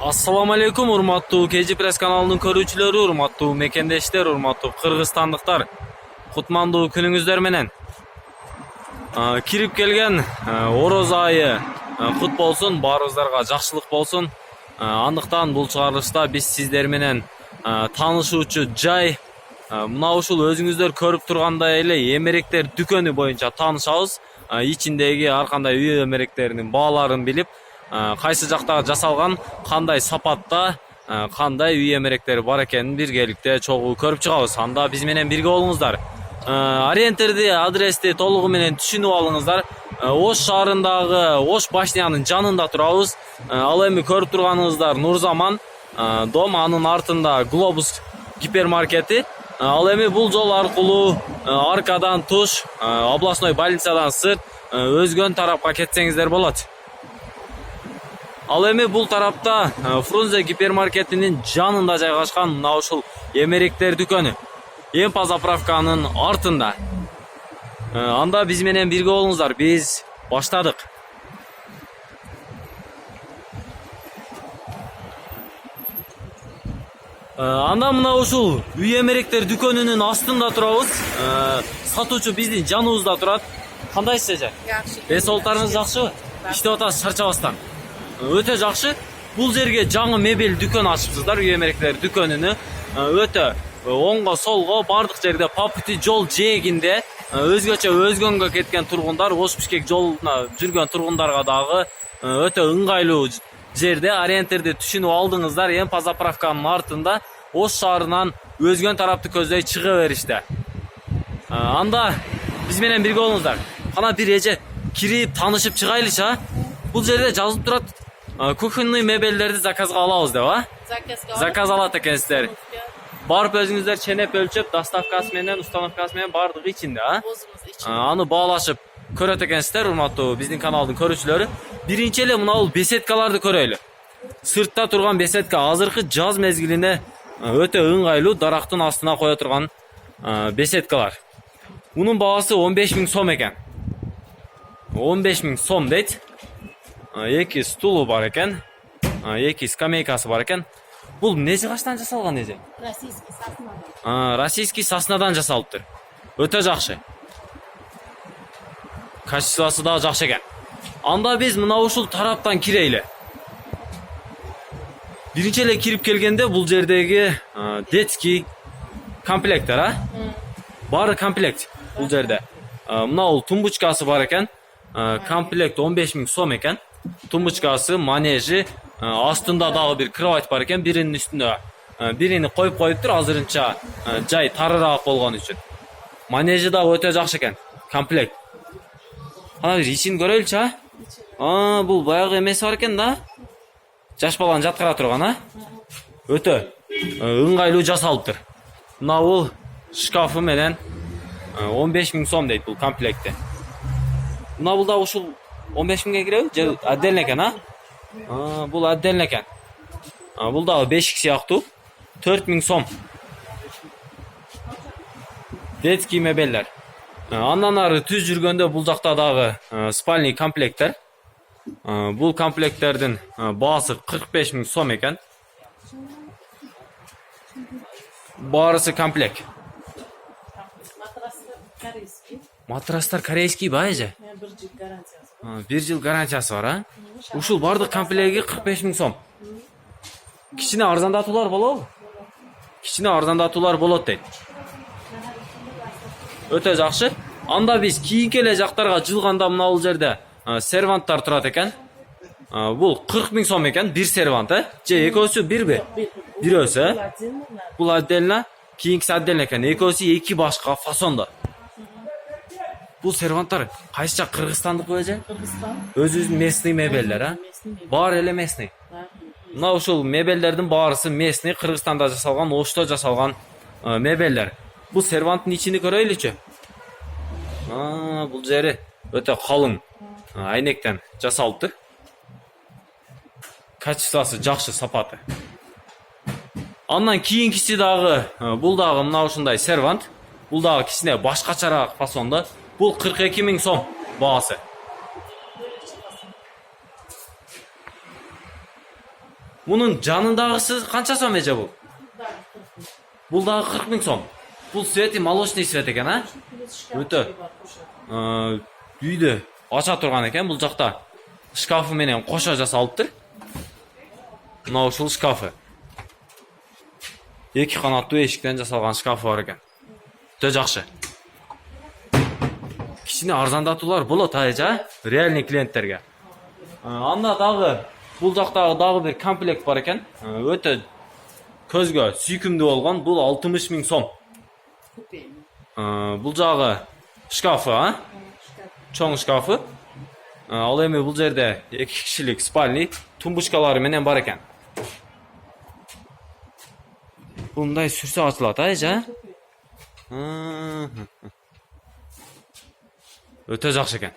Assalamu alaikum urmattуу KG Press kanalının көрүүчүлөрү, урматтуу мекендештер, урматтуу кыргызстандыктар. Кутмандуу күнүңүздөр менен. Кирип келген ороз айы кут болсун, баарыңыздарга жакшылык болсун. Андыктан бул чыгарылышта биз сиздер менен таанышуучу жай мына ушул өзүңүздөр көрүп тургандай эле эмеректер дүкөнү боюнча таанышабыз. Ичиндеги ар кандай үй эмеректеринин бааларын билип, кайсы жакта жасалган, кандай сапатта, кандай үй эмеректери бар экенин биргеликте чогуу көрүп чыгабыз. Анда биз менен бирге болуңуздар. Ориентирди, адрести толугу менен түшүнүп алыңыздар. Ош шаарындагы Ош башнянын жанында турабыз. Ал эми көрүп турганыңыздар Нурзаман дом, анын артында Глобус гипермаркети. Ал эми бул жол аркылуу аркадан туш, областной больницадан сырт өзгөн тарапка кетсеңиздер болот. Ал эми бул тарапта Фрунзе гипермаркетинин жанында жайгашкан мына ушул эмеректер дүкөнү. Эмпа заправканын артында. Анда биз менен бирге болуңуздар. Биз баштадык. Анда мына ушул үй эмеректер дүкөнүнүн астында турабыз. Сатуучу биздин жаныбызда турат. Кандайсыз эже? Жакшы. Бес олтарыңыз жакшыбы? Иштеп атасыз чарчабастан. Өтө жакшы. Бул жерге жаңы мебель дүкөн ачыпсыздар, үй эмеректер дүкөнүнү. Өтө оңго солго бардык жерде Папути жол жээгинде өзгөчө өзгөнгө кеткен тургундар, Ош Бишкек жолуна жүргөн тургундарга дагы өтө ыңгайлуу жерде. Ориентирди түшүнүп алдыңыздар. Эмпа заправканын артында Ош шаарынан өзгөн тарапты көздөй чыга бериште. Анда биз менен бирге болуңуздар. Кана бир эже кирип таанышып чыгайлычы. Бул жерде жазылып турат. Кухонный мебелдерди заказга алабыз деп, заказ алат экенсиздер. Барып өзүңүздөр ченеп өлчөп, доставкасы менен, установкасы менен бардыгы ичинде, аны баалашып көрөт экенсиздер, урматтуу биздин каналдын көрүүчүлөрү. Биринчи эле мына бул беседкаларды көрөйлү. Сыртта турган беседка азыркы жаз мезгилине өтө ыңгайлуу, дарактын астына кое турган беседкалар. Мунун баасы 15 000 сом экен. 15 000 сом дейт. Эки стулу бар экен. Эки скамейкасы бар экен. Бул нече качтан жасалган эже? Российский соснадан. Российский соснадан жасалыптыр. Өтө жакшы. Качествосы да жакшы экен. Анда биз мына ушул тараптан кирейли. Биринчи эле кирип келгенде бул жердеги детский комплекттер, баары комплект бул жерде. Мына бул тумбучкасы бар экен. Комплект 15 000 сом экен. Тумбучкасы, манежи, астында дагы бир кровать бар экен. Биринин үстүнө бирини коюп коюптур, азырынча жай тарыраак болгон үчүн. Манежи дагы өтө жакшы экен. Комплект. Ана бир ичин көрөйлүчү, бул баягы эмеси бар экен да. Жаш баланы жаткыра турган, Өтө ыңгайлуу жасалыптыр. Мына бул шкафы менен 15 000 сом дейт бул комплектте. Мына бул да ушул 15 000ге киреби? Же отдельно экен, Бул отдельно экен. Бул дагы бешик сыяктуу 4 000 сом. Детский мебеллер. Андан ары түз жүргөндө бул жакта дагы спальный комплекттер. Бул комплекттердин баасы 45 000 сом экен. Баарысы комплект. Матрастар корейский ба эже? 1 жыл гарантиясы бар, Ушул бардык комплеги 45 000 сом. Кичине арзандатуулар болобу? Кичине арзандатуулар болот дейт. Өтө жакшы. Анда биз кийинки эле жактарга жылганда мына бул жерде серванттар турат экен. Бул 40 000 сом экен, бир сервант, Же экөөсү бирби? Бирөөсү, Бул отдельно, кийинкиси отдельно экен. Экөөсү эки башка фасондо. Бул серванттар кайсы жак, Кыргызстандыкы эже? Кыргызстан. Өзүбүздүн местный мебелдер, Баары эле местный. Мына ушул мебелдердин баарысы местный, Кыргызстанда жасалган, Ошто жасалган мебелдер. Бул серванттын ичини көрөйлүчү. Бул жери өтө калың айнектен жасалыптыр. Качествосы жакшы, сапаты. Андан кийинкиси дагы, бул дагы мына ушундай сервант. Бул дагы кичине башкачараак фасондо. Бул 42 000 сом баасы. Bunun жанындагысы канча сом эже бул? Бул дагы 40 000 сом. Бул цвети молочный цвет экен, а? Өтө. Үйдө ача турган экен, бул жакта шкафы менен кошо жасалыптыр. Мына ушул шкафы. 2 канаттуу эшиктен жасалган шкафы бар экен. Өтө жакшы. Кичине арзандатуулар болот айжа, реальный клиенттерге. Анда дагы бул жактагы дагы бир комплект бар экен. Өтө көзгө сүйкүмдүү болгон. Бул 60 000 сом. Бул жагы шкафы, а? Чоң шкафы. Ал эми бул жерде 2 кишилик спальный тумбучкалары менен бар экен. Мындай сүрсө ачылат, айжа. Өтө жакшы экен.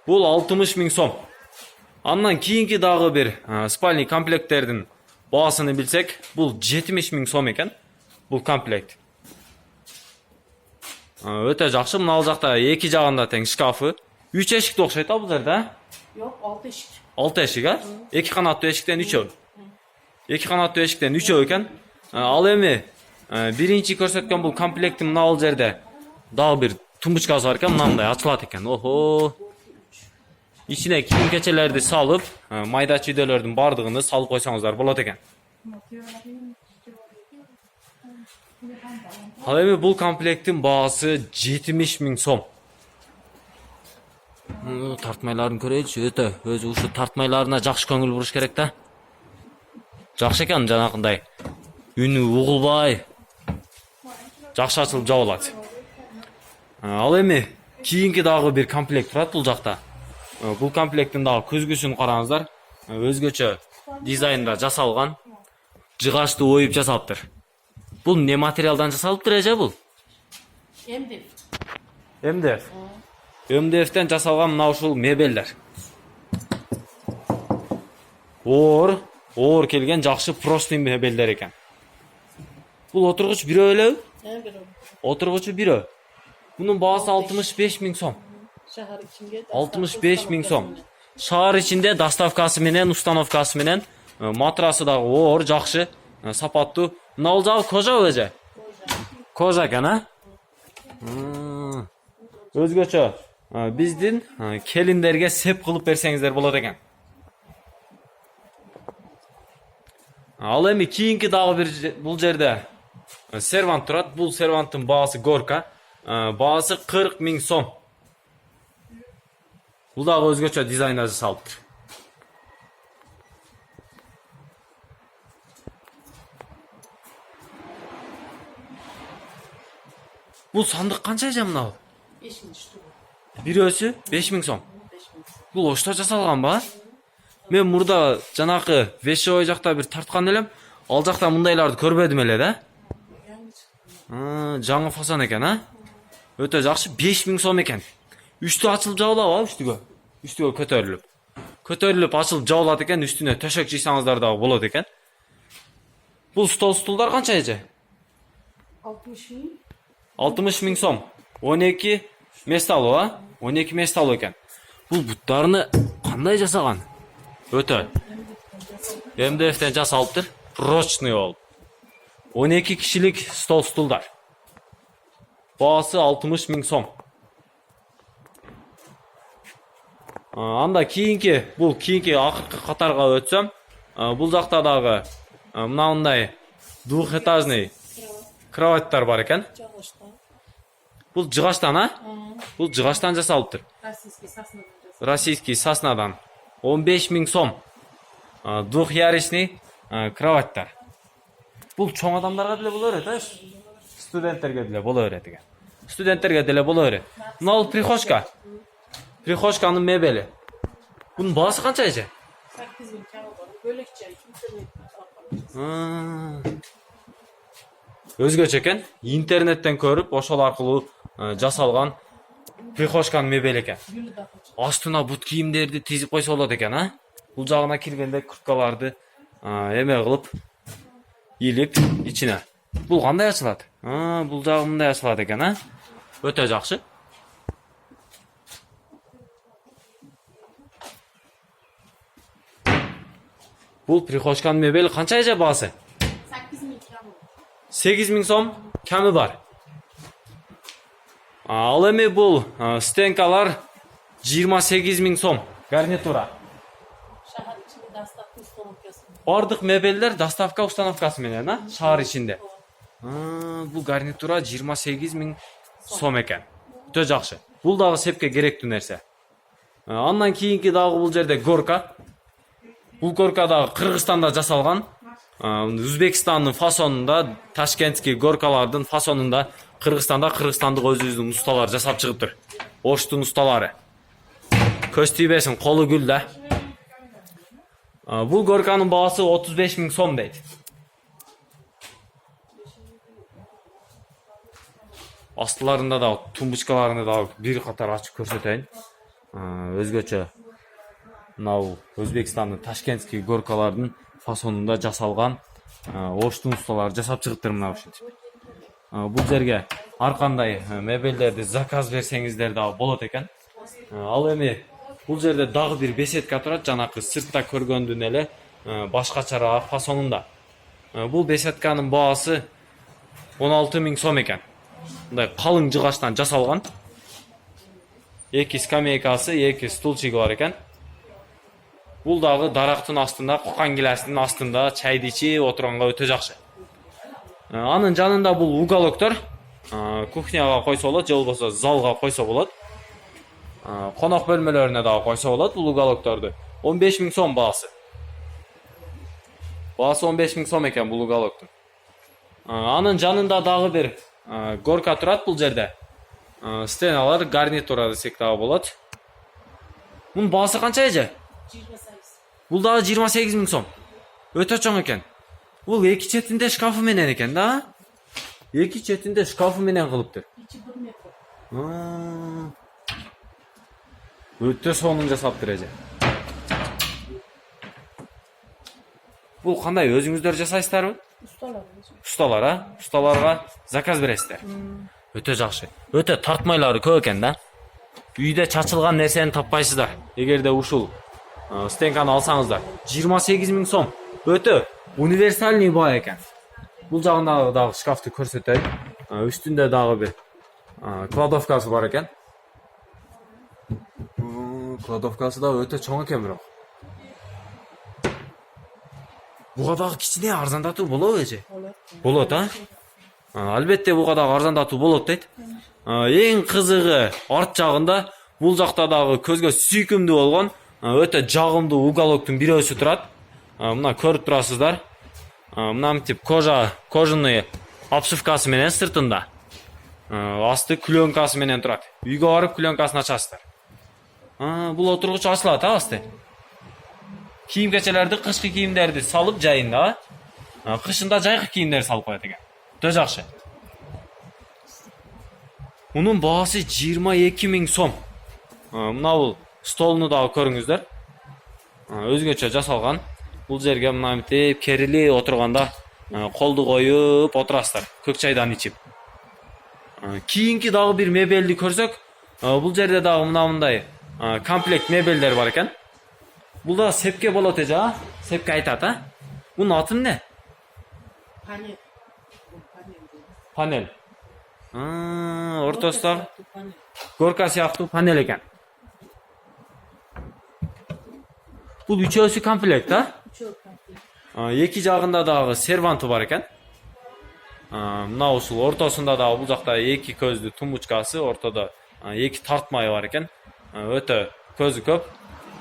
Бул 60 000 сом. Андан кийинки дагы бир спальный комплекттердин баасыны билсек, бул 70 000 сом экен. Бул комплект. Өтө жакшы. Мына ал жакта эки жагында тең шкафы. 3 эшикти окшойт бул жерде. Yok 6 eşik. 6 эшик, а? 2 канаттуу эшиктен 3. 2 канаттуу эшиктен 3 экен. Ал эми биринчи көрсөткөн бул комплекттин мына ал жерде дагы бир тумбучкасы бар экен, мындай ачылат экен. Охо. Ичине кийим-кечелерди салып, майда чүйдөлөрдүн бардыгын салып койсоңуздар болот экен. Ал эми бул комплекттин баасы 70 000 сом. Тартмайларын көрөйүчү, өтө өзү ушу тартмайларына жакшы көңүл буруш керек да. Жакшы экен жанакындай. Үнү угулбай жакшы ачылып жабылат. Ал эми кийинки дагы бир комплект турат бул жакта. Бул комплекттин дагы көзгүсүн караңыздар. Өзгөчө дизайнда жасалган, жыгачты оюп жасалыптыр. Бул эмне материалдан жасалыптыр эже бул? MDF. МДФтен жасалган мына ушул мебелдер. Оор келген жакшы простый мебелдер экен. Бул отургуч бирөө элеби? Отургучу бирөө. Bunun baası 65 000 сом. 65 000 сом. Шаар ичинде доставкасы менен, установкасы менен, матрасы дагы оор, жакшы, сапаттуу. Мына ал жагы кожа эже? Кожа экен, а? Өзгөчө биздин келиндерге сеп кылып берсеңиздер болот экен. Ал эми кийинки дагы бир бул жерде сервант турат. Бул серванттын баасы горка. Баасы 40 000 сом. Бул дагы өзгөчө дизайнда жасалыптыр. Бул сандык канча эже мына? 5 000 штук. Бирөөсү 5 000 сом. Бул ошто жасалган ба? Мен мурда жанакы вещевой жакта бир тарткан элем. Ал жакта мындайларды көрбөдүм эле да. Жаңы фасон экен, а? Өтө жакшы, 5 000 сом экен. Үстү ачылып жабылабы үстүгө? Үстүгө көтөрүлүп. Көтөрүлүп ачылып жабылат экен, үстүнө төшөк жыйсаңыздар дагы болот экен. Бул столдар канча эже? 60 000. 60 000 сом. 12 месталуу, а? 12 месталуу экен. Бул буттарыны кандай жасаган? Өтө. МДФтен жасалыптыр. Прочный болуп. 12 кишилик столдар. Баасы 60 000 сом. Анда кийинки, бул кийинки акыркы катарга өтсөм, бул жакта дагы мындай двухэтажный кроваттар бар экен. Бул жыгачтан, а? Бул жыгачтан жасалыптыр. Российский соснадан. 15 000 сом. Двухъярусный кроваттар. Бул чоң адамдарга деле боло берет, а? Студенттерге деле боло берет экен. Студенттерге деле боло берет. Мына прихожка. Прихожканын мебели. Бунун баасы канча эже? 8 000 кам бар. Бөлөкчө Өзгөчө экен. Интернеттен көрүп, ошол аркылуу жасалган прихожканын мебели экен. Астына бут кийимдерди тизип койсо болот экен, а? Бул жагына киргенде курткаларды эме кылып илип ичине. Бул кандай ачылат? Бул жагы мындай ачылат экен, а? Өтө жакшы. Бул прихожканын мебели канча эже баасы? 8000 kami. 8000 сом ками бар. Ал эми бул стенкалар 28000 сом. Гарнитура. Şehir içinde dostavka uстановкасы. Бардык мебелдер доставка установкасы менен, а? Шаар ичинде. Бул гарнитура 28000 сом экен. Өтө жакшы. Бул дагы сепке керектүү нерсе. Андан кийинки дагы бул жерде горка. Бул горка дагы Кыргызстанда жасалган. Өзбекстандын фасонунда, Ташкентский горкалардын фасонунда Кыргызстанда кыргызстандык өзүбүздүн усталар жасап чыгыптыр. Оштун усталары. Көз тийбесин, колу гүл да. Бул горканын баасы 35000 сом дейт. Астыларында да, тумбучкаларында да бир катар ачып көрсөтөйүн. Өзгөчө мынау Өзбекстандын Ташкентский горкалардын фасонунда жасалган оштун усталары жасап чыгыптыр мына ушинтип. Бул жерге ар кандай мебелдерди заказ берсеңиздер дагы болот экен. Ал эми бул жерде дагы бир беседка турат, жанакы сыртта көргөндүн эле башкачараак фасонунда. Бул беседканын баасы 16000 сом экен. Мындай калың жыгачтан жасалган. 2 скамейкасы, 2 стулчиги бар экен. Бул дагы дарактын астында, кукан гилесинин астында чайды ичип отурганга өтө жакшы. Анын жанында бул уголоктор кухняга койсо болот, же болбосо залга койсо болот. Конок бөлмөлөрүнө дагы койсо болот бул уголокторду. 15000 сом баасы. Баасы 15000 сом экен бул уголоктун. Анын жанында дагы бир горка турат бул жерде. Стеналар гарнитура десек дагы болот. Мунун баасы канча эже? 28. Бул дагы 28000 сом. Өтө чоң экен. Бул эки четинде шкафы менен экен да? Эки четинде шкафы менен кылыптыр. İçi 1 metre. Өтө сонун жасаптыр эже. Бул кандай, өзүңүздөр жасайсыздарбы? Усталар, а? Усталарга заказ бересиздер. Өтө жакшы. Өтө тартмайлары көп экен да. Үйдө чачылган нерсени таппайсыздар. Эгерде ушул стенканы алсаңыздар, 28000 сом. Өтө универсальный баа экен. Бул жагында дагы шкафты көрсөтөйүн. Үстүндө дагы бир кладовкасы бар экен. Кладовкасы да өтө чоң экен бирок. Буга дагы кичине арзандатуу болобу эже? Болот, а? Албетте буга дагы арзандатуу болот дейт. Эң кызыгы арт жагында бул жакта дагы көзгө сүйкүмдүү болгон өтө жагымдуу уголоктун бирөөсү турат. Мына көрүп турасыздар. Мына тип кожаный обшивкасы менен сыртында. Асты клёнкасы менен турат. Үйгө барып клёнкасын ачасыздар. Бул отургуч ачылат, асты. Кийим кечелерди, кышкы кийимдерди салып жайында, кышында жайкы кийимдерди салып коет экен. Өтө жакшы. Мунун баасы 22000 сом. Мына бул столуну дагы көрүңүздөр. Өзгөчө жасалган. Бул жерге мына мынтип керили отурганда колду коюп отурасыздар, көк чайдан ичип. Кийинки дагы бир мебелди көрсөк, бул жерде дагы мындай комплект мебелдер бар экен. Бул да сепке болот эже, а? Сепке айтат, а? Мунун аты эмне? Panel. Панель. Ортосунда горка сыяктуу панель экен. Бул үчөөсү комплект, а? Эки жагында дагы серванты бар экен. Мына ушул ортосунда дагы бул жакта эки көздүү тумбучкасы, ортодо эки тартмайы бар экен. Өтө көзү көп.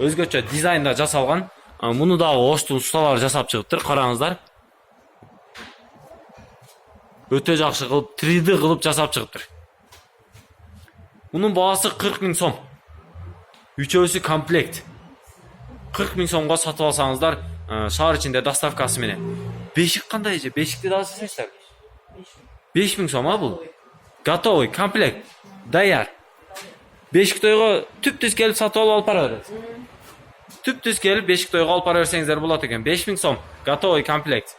Өзгөчө дизайнда жасалган. Муну дагы оштун усталары жасап чыгыптыр, караңыздар. Өтө жакшы кылып 3D кылып жасап чыгыптыр. Мунун баасы 40000 сом. Үчөөсү комплект. 40000 сомго сатып алсаңыздар, шаар ичинде доставкасы менен. Бешик кандай эже? Бешикти дагы жасайсыздар? 5000 сом, а бул? Готовый комплект. Даяр. Бешик тойго түп-түз келип сатып алып бара бересиз. Түп-түз келип бешик тойго алып бара берсеңиздер болот экен. 5000 сом. Готовый комплект.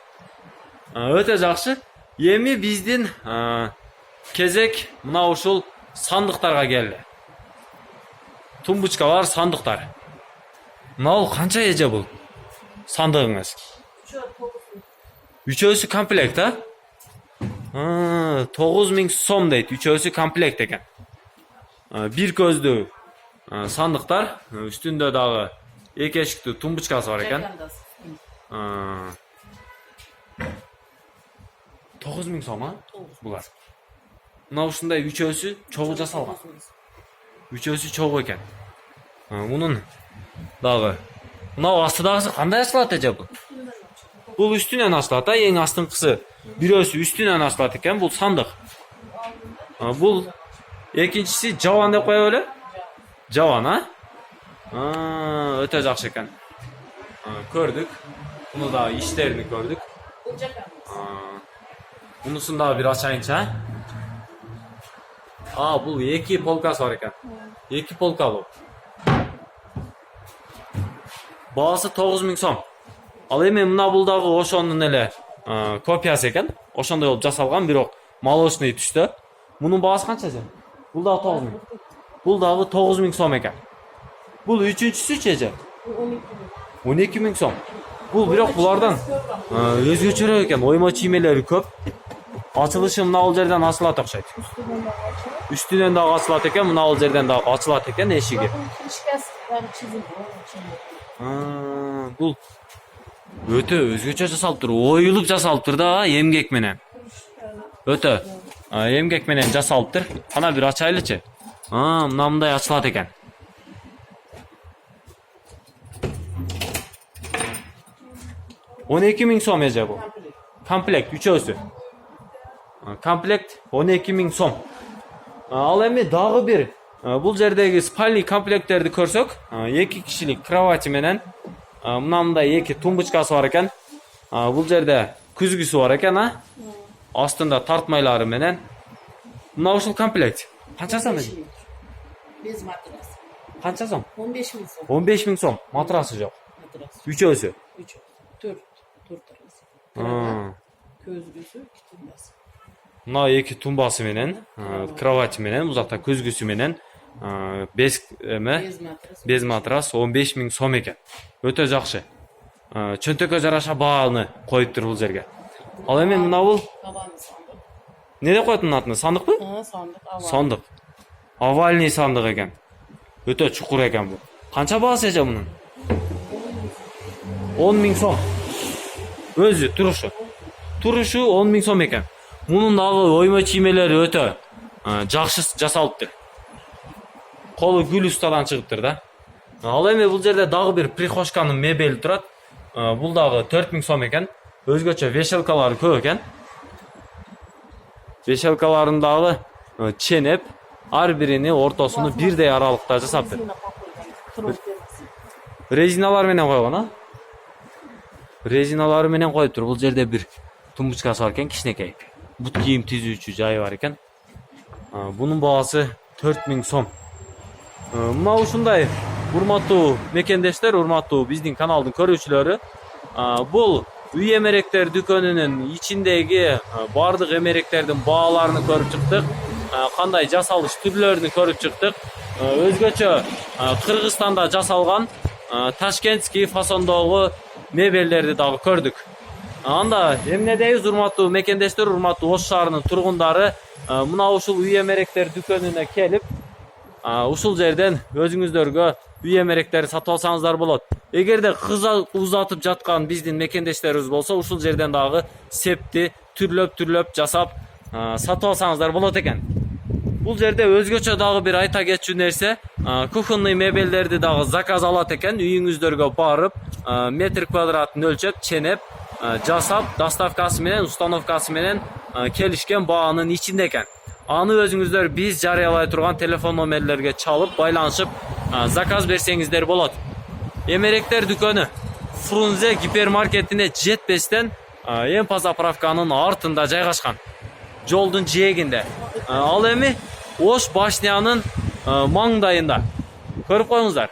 Өтө жакшы. Эми биздин кезек мына ушул сандыктарга келди. Тумбучкалар, сандыктар. Мына канча эже бул? Sandığınız. Şu 9.000. Üçөөsү комплект, ha? 9.000 сом дейт. Üçөөsү комплект экен. Bir көздүү сандыктар, үстүндө дагы эки эшиктүү тумбучкасы бар экен. Жайгандасы. 9.000 сом, а? 9.000. Булар. Мына ушундай үчөөсү чогуу жасалган. 9.000. Үчөөсү чогуу экен. Мунун дагы мына астыдагысы кандай ачылат эже бул? Бул үстүнөн ачылат, а? Эң астыңкысы бирөөсү үстүнөн ачылат экен. Бул сандык. Бул экинчиси жаван деп коё эле? Жаван, а? Өтө жакшы экен. Көрдүк. Муну да иштерин көрдүк. Бул жайгандасы. Мунусун дагы бир ачайынчы, а? Бул эки полкасы бар экен. Эки полка бул. Баасы 9.000 сом. Ал эми мына бул дагы ошонун эле копиясы экен. Ошондой болуп жасалган, бирок молочный түстө. Мунун баасы канча эже? Бул дагы 9.000. Бул дагы 9.000 сом экен. Бул үчүнчүсүчү эже? 12.000 сом. Бул бирок булардан өзгөчөрөөк экен. Оймо чиймелери көп. Ачылышы мына бул жерден ачылат окшойт. Үстүнөн дагы ачылат экен, мына бул жерден дагы ачылат экен эшиги. Бул өтө өзгөчө жасалыптыр. Оюлуп жасалыптыр да, эмгек менен. Өтө эмгек менен жасалыптыр. Кана бир ачайлычы. Мына мындай ачылат экен. Он 12.000 сом эже бул. Комплект үчөөсү. Комплект 12.000 сом. Ал эми дагы бир бул жердеги спальный комплекттерди көрсөк, эки кишилик кровати менен мындай эки тумбучкасы бар экен. Бул жерде күзгүсү бар экен, а? Астында тартмайлары менен. Мына ушул комплект. Канча сом эже? Без матрас. Канча сом? 15.000 сом. 15.000 сом. Матрасы жок. Матрас. Үчөөсү. 4 тарасы. Көзгүсү, китиндасы. Мына эки тумбасы менен, кровати менен, бул жакта көзгүсү менен, без матрас 15.000 сом экен. Өтө жакшы. Чөнтөккө жараша бааны коюптур бул жерге. Ал эми мына бул Овальный сандык. не деп коет мунун атын? Сандыкпы? Сандык, овальный. Сандык. Овальный сандык экен. Өтө чукур экен бул. Канча баасы эже мунун? 10.000 сом. Өзү турушу. Турушу 10.000 сом экен. Мунун дагы оймо чиймелери өтө жакшы жасалыптыр. Колу гүл устадан чыгыптыр да. Ал эми бул жерде дагы бир прихожканын мебели турат. Бул дагы 4.000 сом экен. Өзгөчө вешалкалары көп экен. Вешалкаларын дагы ченеп, ар бирини ортосуну бирдей аралыкта жасаптыр. Резиналар менен койгон, а? Резиналары менен коюптур. Бул жерде бир тумбучкасы бар экен, кичинекей. Бут кийим түзүүчү жайы бар экен. Бунун баасы 4.000 сом. Мына ушундай урматтуу мекендештер, урматтуу биздин каналдын көрүүчүлөрү, бул үй эмеректер дүкөнүнүн ичиндеги бардык эмеректердин бааларын көрүп чыктык. Кандай жасалыш түрлөрүн көрүп чыктык. Өзгөчө Кыргызстанда жасалган ташкентский фасондогу мебелдерди дагы көрдүк. Анда эмне дейбиз, урматтуу мекендештер, урматтуу Ош шаарынын тургундары, мына ушул үй эмеректер дүкөнүнө келип, ушул жерден өзүңүздөргө үй эмеректерди сатып алсаңыздар болот. Эгерде кыз узатып жаткан биздин мекендештерибиз болсо, ушул жерден дагы септи түрлөп жасап сатып алсаңыздар болот экен. Бул жерде өзгөчө дагы бир айта кетчү нерсе, кухонный мебелдерди дагы заказ алат экен. Үйүңүздөргө барып, метр квадратын өлчөп, ченеп, жасап, доставкасы менен, установкасы менен келишкен баанын ичинде экен. Аны өзүңүздөр биз жарыялай турган телефон номерлерге чалып, байланышып, заказ берсеңиздер болот. Эмеректер дүкөнү Фрунзе гипермаркетине жетпестен Эмпа заправканын артында жайгашкан. Жолдун жээгинде. Ал эми Ош башнянын маңдайында. Көрүп коюңуздар.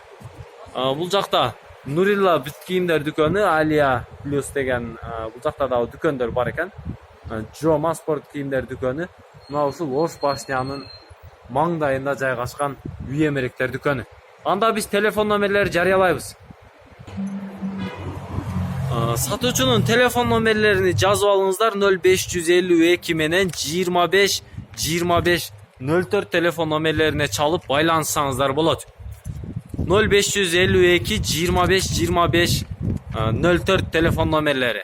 Бул жакта Нурилла бүт кийимдер дүкөнү, Алия Плюс деген бул жакта дагы дүкөндөр бар экен. Жома спорт кийимдер дүкөнү. Мына ушул Ош башнянын маңдайында жайгашкан үй эмеректер дүкөнү. Анда биз телефон номерлерди жарыялайбыз. Satıcının telefon nomerlerini жазып alыңыздар. 0552 менен 25 25 04 telefon nomerlerine çalıp байланышсаңыздар болот. 0552 25 25 04 telefon nomerleri.